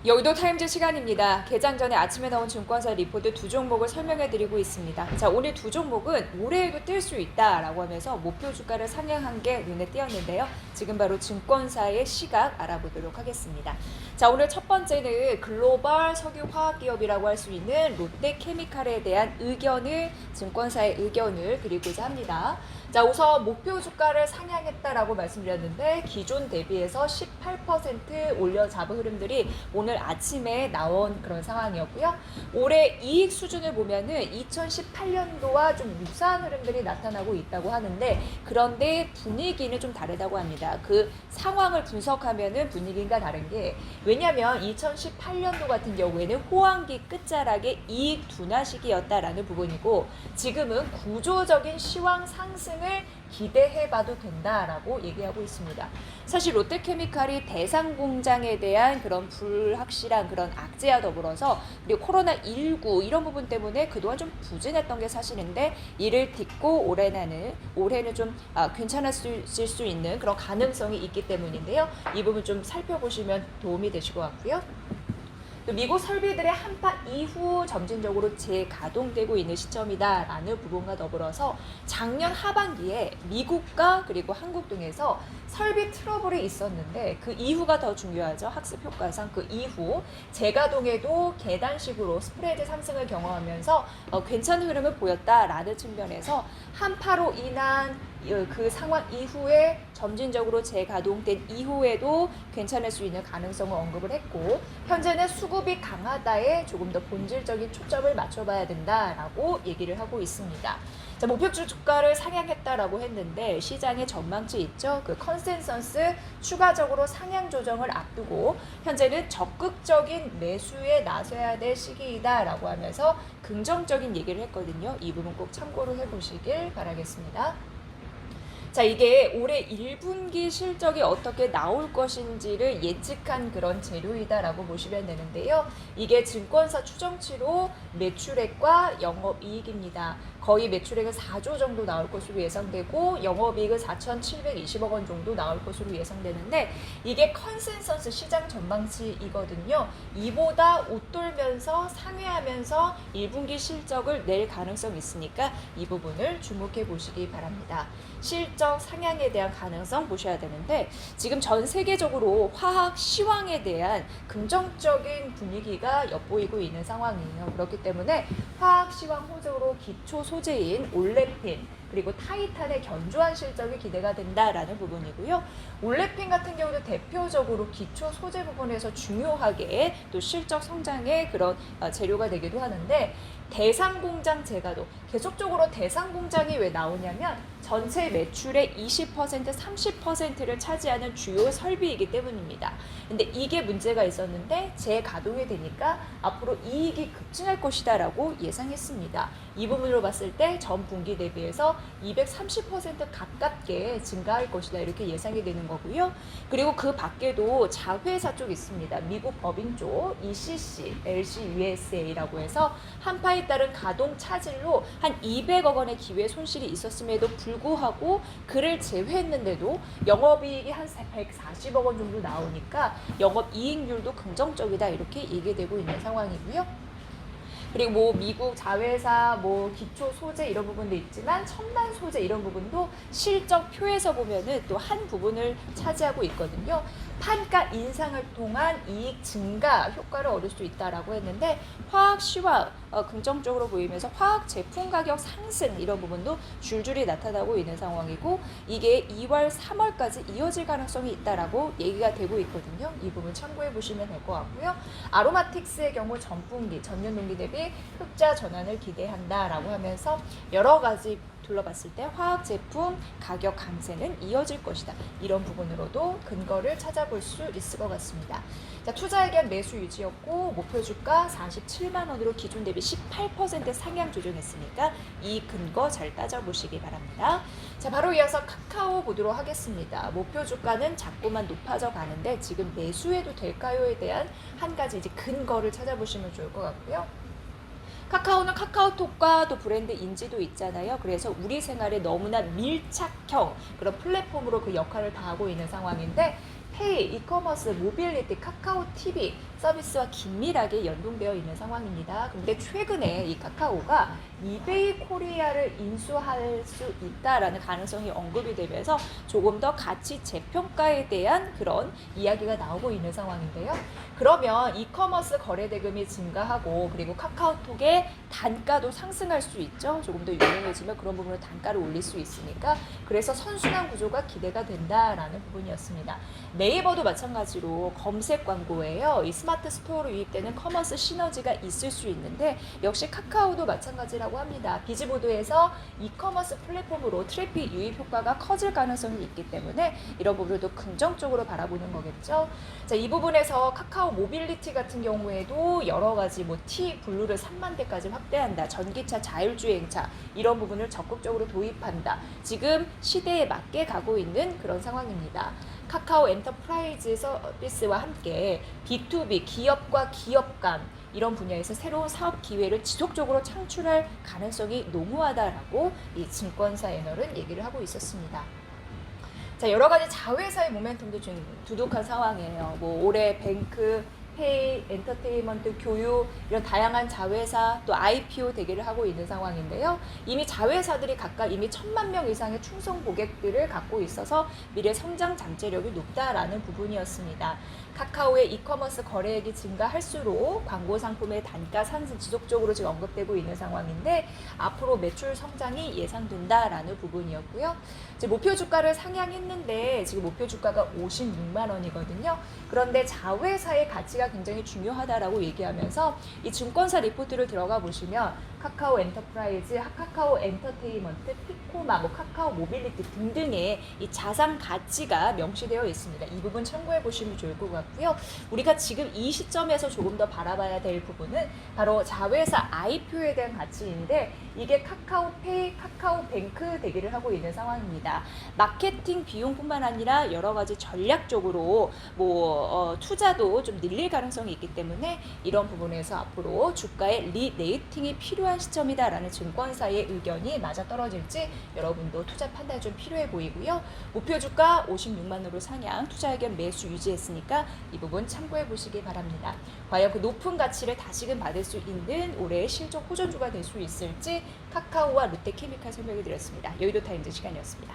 여의도 타임즈 시간입니다. 개장 전에 아침에 나온 증권사 리포트 두 종목을 설명해드리고 있습니다. 자, 오늘 두 종목은 올해에도 뛸 수 있다라고 하면서 목표 주가를 상향한 게 눈에 띄었는데요. 지금 바로 증권사의 시각 알아보도록 하겠습니다. 자, 오늘 첫 번째는 글로벌 석유화학기업이라고 할 수 있는 롯데케미칼에 대한 의견을, 증권사의 의견을 드리고자 합니다. 자, 우선 목표 주가를 상향했다라고 말씀드렸는데 기존 대비해서 18% 올려 잡은 흐름들이 오늘 아침에 나온 그런 상황이었고요. 올해 이익 수준을 보면은 2018년도와 좀 유사한 흐름들이 나타나고 있다고 하는데, 그런데 분위기는 좀 다르다고 합니다. 그 상황을 분석하면은 분위기가 다른 게, 왜냐하면 2018년도 같은 경우에는 호황기 끝자락의 이익 둔화 시기였다라는 부분이고, 지금은 구조적인 시황 상승을 기대해봐도 된다라고 얘기하고 있습니다. 사실 롯데케미칼이 대상공장에 대한 그런 불확실한 그런 악재와 더불어서, 그리고 코로나19 이런 부분 때문에 그동안 좀 부진했던 게 사실인데, 이를 딛고 올해는 좀 괜찮았을 수 있는 그런 가능성이 있기 때문인데요. 이 부분 좀 살펴보시면 도움이 되실 것 같고요. 또 미국 설비들의 한파 이후 점진적으로 재가동되고 있는 시점이다라는 부분과 더불어서 작년 하반기에 미국과 그리고 한국 등에서 설비 트러블이 있었는데, 그 이후가 더 중요하죠. 학습 효과상 그 이후 재가동에도 계단식으로 스프레드 상승을 경험하면서 괜찮은 흐름을 보였다라는 측면에서 한파로 인한 그 상황 이후에 점진적으로 재가동된 이후에도 괜찮을 수 있는 가능성을 언급을 했고, 현재는 수급이 강하다에 조금 더 본질적인 초점을 맞춰봐야 된다라고 얘기를 하고 있습니다. 자, 목표 주가를 상향했다라고 했는데 시장의 전망치 있죠? 그 컨센서스 추가적으로 상향 조정을 앞두고 현재는 적극적인 매수에 나서야 될 시기이다라고 하면서 긍정적인 얘기를 했거든요. 이 부분 꼭 참고로 해보시길 바라겠습니다. 자, 이게 올해 1분기 실적이 어떻게 나올 것인지를 예측한 그런 재료이다라고 보시면 되는데요. 이게 증권사 추정치로 매출액과 영업이익입니다. 거의 매출액은 4조 정도 나올 것으로 예상되고 영업이익은 4,720억 원 정도 나올 것으로 예상되는데, 이게 컨센서스 시장 전망치이거든요. 이보다 웃돌면서 상회하면서 1분기 실적을 낼 가능성이 있으니까 이 부분을 주목해 보시기 바랍니다. 실적 상향에 대한 가능성 보셔야 되는데, 지금 전 세계적으로 화학 시황에 대한 긍정적인 분위기가 엿보이고 있는 상황이에요. 그렇기 때문에 화학 시황 호재로 기초 소재인 올레핀 그리고 타이탄의 견조한 실적이 기대가 된다라는 부분이고요. 올레핀 같은 경우도 대표적으로 기초 소재 부분에서 중요하게 또 실적 성장의 그런 재료가 되기도 하는데, 대상공장 재가동, 계속적으로 대상공장이 왜 나오냐면 전체 매출의 20%, 30%를 차지하는 주요 설비이기 때문입니다. 근데 이게 문제가 있었는데 재가동이 되니까 앞으로 이익이 급증할 것이다라고 예상했습니다. 이 부분으로 봤을 때 전 분기 대비해서 230% 가깝게 증가할 것이다 이렇게 예상이 되는 거고요. 그리고 그 밖에도 자회사 쪽 있습니다. 미국 법인 쪽 ECC, LC USA라고 해서 한파에 따른 가동 차질로 한 200억 원의 기회 손실이 있었음에도 불구하고 그를 제외했는데도 영업이익이 한 140억 원 정도 나오니까 영업이익률도 긍정적이다 이렇게 얘기되고 있는 상황이고요. 그리고 뭐 미국 자회사, 뭐 기초 소재 이런 부분도 있지만 첨단 소재 이런 부분도 실적표에서 보면은 또 한 부분을 차지하고 있거든요. 판가 인상을 통한 이익 증가 효과를 얻을 수 있다라고 했는데, 화학 시황 긍정적으로 보이면서 화학 제품 가격 상승 이런 부분도 줄줄이 나타나고 있는 상황이고, 이게 2월, 3월까지 이어질 가능성이 있다라고 얘기가 되고 있거든요. 이 부분 참고해 보시면 될 것 같고요. 아로마틱스의 경우 전분기, 전년 동기 대비 흑자 전환을 기대한다라고 하면서 여러 가지 둘러봤을 때 화학 제품 가격 강세는 이어질 것이다. 이런 부분으로도 근거를 찾아볼 수 있을 것 같습니다. 자, 투자 의견 매수 유지였고 목표 주가 47만 원으로 기존 대비 18% 상향 조정했으니까 이 근거 잘 따져보시기 바랍니다. 자, 바로 이어서 카카오 보도록 하겠습니다. 목표 주가는 자꾸만 높아져 가는데 지금 매수해도 될까요에 대한 한 가지 이제 근거를 찾아보시면 좋을 것 같고요. 카카오는 카카오톡과 또 브랜드 인지도 있잖아요. 그래서 우리 생활에 너무나 밀착형 그런 플랫폼으로 그 역할을 다하고 있는 상황인데, 페이, 이커머스, 모빌리티, 카카오 TV 서비스와 긴밀하게 연동되어 있는 상황입니다. 그런데 최근에 이 카카오가 이베이 코리아를 인수할 수 있다라는 가능성이 언급이 되면서 조금 더 가치 재평가에 대한 그런 이야기가 나오고 있는 상황인데요. 그러면 이커머스 거래 대금이 증가하고 그리고 카카오톡의 단가도 상승할 수 있죠. 조금 더 유명해지면 그런 부분으로 단가를 올릴 수 있으니까 그래서 선순환 구조가 기대가 된다라는 부분이었습니다. 네이버도 마찬가지로 검색 광고예요. 이 스마트 스토어로 유입되는 커머스 시너지가 있을 수 있는데 역시 카카오도 마찬가지라고 합니다. 비즈보드에서 이커머스 플랫폼으로 트래픽 유입 효과가 커질 가능성이 있기 때문에 이런 부분도 긍정적으로 바라보는 거겠죠. 자, 이 부분에서 카카오 모빌리티 같은 경우에도 여러 가지 T 블루를 3만 대까지 확대한다. 전기차 자율주행차 이런 부분을 적극적으로 도입한다. 지금 시대에 맞게 가고 있는 그런 상황입니다. 카카오 엔터프라이즈 서비스와 함께 B2B 기업과 기업 간 이런 분야에서 새로운 사업 기회를 지속적으로 창출할 가능성이 농후하다라고 이 증권사 애널은 얘기를 하고 있었습니다. 자, 여러 가지 자회사의 모멘텀도 좀 두둑한 상황이에요. 올해 뱅크, 페이, 엔터테인먼트, 교육 이런 다양한 자회사 또 IPO 대기를 하고 있는 상황인데요. 이미 자회사들이 각각 이미 1,000만 명 이상의 충성 고객들을 갖고 있어서 미래 성장 잠재력이 높다라는 부분이었습니다. 카카오의 이커머스 거래액이 증가할수록 광고 상품의 단가 상승 지속적으로 지금 언급되고 있는 상황인데 앞으로 매출 성장이 예상된다라는 부분이었고요. 이제 목표 주가를 상향했는데 지금 목표 주가가 56만 원이거든요. 그런데 자회사의 가치가 굉장히 중요하다라고 얘기하면서 이 증권사 리포트를 들어가 보시면 카카오 엔터프라이즈, 카카오 엔터테인먼트, 피코마, 카카오 모빌리티 등등의 이 자산 가치가 명시되어 있습니다. 이 부분 참고해 보시면 좋을 것 같고요. 우리가 지금 이 시점에서 조금 더 바라봐야 될 부분은 바로 자회사 IPO에 대한 가치인데 이게 카카오페이, 카카오뱅크 대기를 하고 있는 상황입니다. 마케팅 비용뿐만 아니라 여러 가지 전략적으로 투자도 좀 늘릴 가능성이 있기 때문에 이런 부분에서 앞으로 주가의 리레이팅이 필요한 시점이다라는 증권사의 의견이 맞아떨어질지 여러분도 투자 판단이 좀 필요해 보이고요. 목표 주가 56만 원으로 상향, 투자 의견 매수 유지했으니까 이 부분 참고해 보시기 바랍니다. 과연 그 높은 가치를 다시금 받을 수 있는 올해의 실적 호전주가 될 수 있을지 카카오와 롯데케미칼 설명해 드렸습니다. 여의도 타임즈 시간이었습니다.